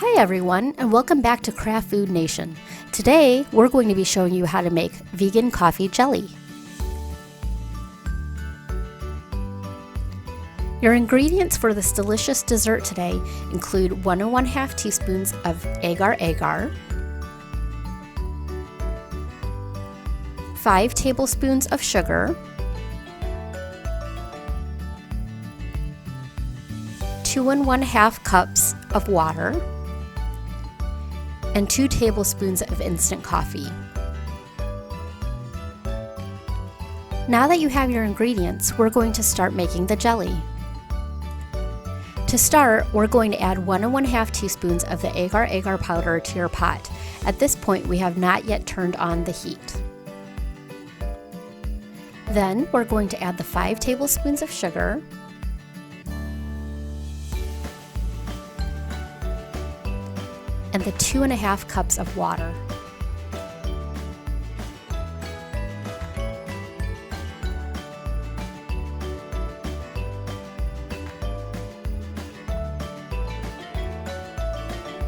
Hi everyone, and welcome back to Craft Food Nation. Today we're going to be showing you how to make vegan coffee jelly. Your ingredients for this delicious dessert today include 1 1/2 teaspoons of agar-agar, 5 tablespoons of sugar, 2 1/2 cups of water, and 2 tablespoons of instant coffee. Now that you have your ingredients, we're going to start making the jelly. To start, we're going to add 1 1/2 teaspoons of the agar-agar powder to your pot. At this point, we have not yet turned on the heat. Then we're going to add the 5 tablespoons of sugar, and the 2 1/2 cups of water.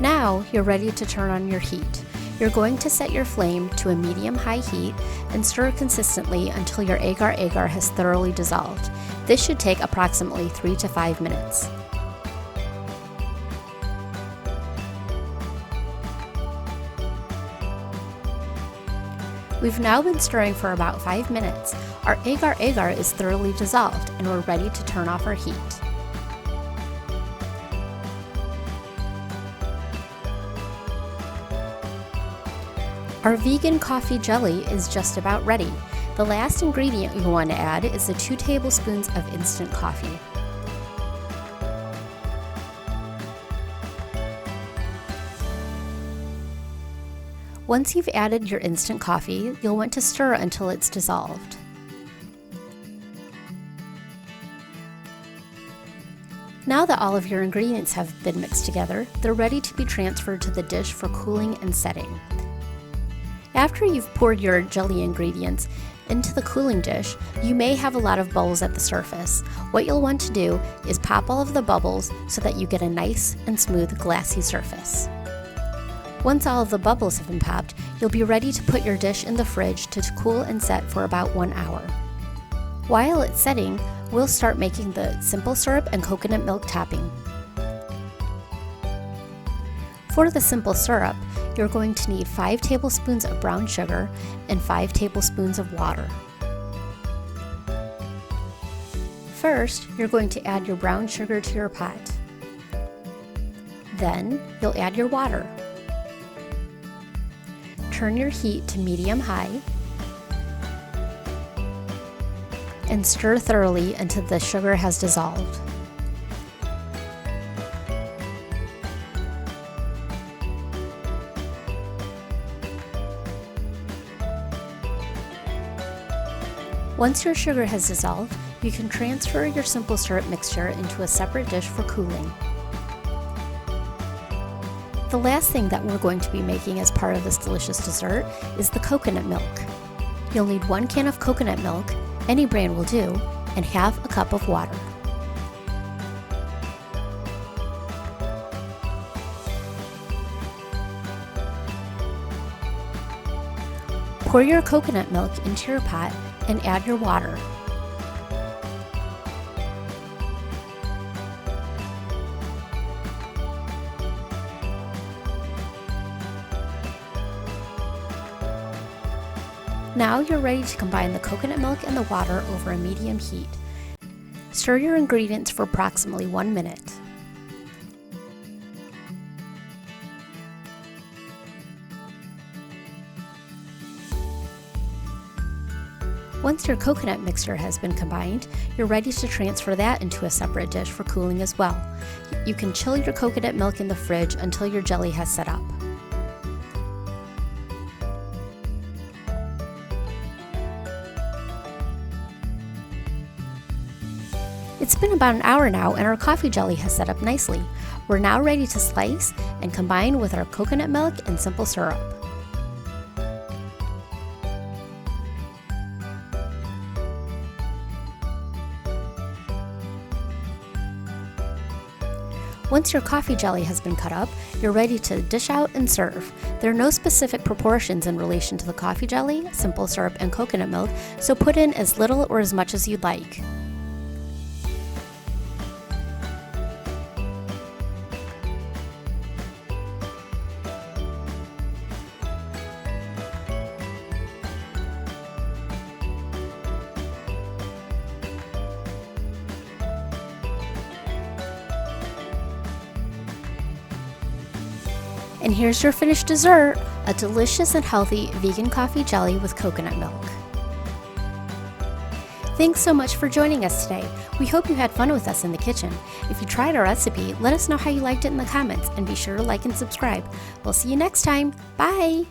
Now you're ready to turn on your heat. You're going to set your flame to a medium-high heat and stir consistently until your agar-agar has thoroughly dissolved. This should take approximately 3 to 5 minutes. We've now been stirring for about 5 minutes. Our agar-agar is thoroughly dissolved and we're ready to turn off our heat. Our vegan coffee jelly is just about ready. The last ingredient you want to add is the 2 tablespoons of instant coffee. Once you've added your instant coffee, you'll want to stir until it's dissolved. Now that all of your ingredients have been mixed together, they're ready to be transferred to the dish for cooling and setting. After you've poured your jelly ingredients into the cooling dish, you may have a lot of bubbles at the surface. What you'll want to do is pop all of the bubbles so that you get a nice and smooth glassy surface. Once all of the bubbles have been popped, you'll be ready to put your dish in the fridge to cool and set for about 1 hour. While it's setting, we'll start making the simple syrup and coconut milk topping. For the simple syrup, you're going to need 5 tablespoons of brown sugar and 5 tablespoons of water. First, you're going to add your brown sugar to your pot. Then, you'll add your water. Turn your heat to medium-high and stir thoroughly until the sugar has dissolved. Once your sugar has dissolved, you can transfer your simple syrup mixture into a separate dish for cooling. The last thing that we're going to be making as part of this delicious dessert is the coconut milk. You'll need 1 can of coconut milk, any brand will do, and 1/2 cup of water. Pour your coconut milk into your pot and add your water. Now you're ready to combine the coconut milk and the water over a medium heat. Stir your ingredients for approximately 1 minute. Once your coconut mixture has been combined, you're ready to transfer that into a separate dish for cooling as well. You can chill your coconut milk in the fridge until your jelly has set up. It's been about an hour now and our coffee jelly has set up nicely. We're now ready to slice and combine with our coconut milk and simple syrup. Once your coffee jelly has been cut up, you're ready to dish out and serve. There are no specific proportions in relation to the coffee jelly, simple syrup, and coconut milk, so put in as little or as much as you'd like. And here's your finished dessert, a delicious and healthy vegan coffee jelly with coconut milk. Thanks so much for joining us today. We hope you had fun with us in the kitchen. If you tried our recipe, let us know how you liked it in the comments, and be sure to like and subscribe. We'll see you next time. Bye!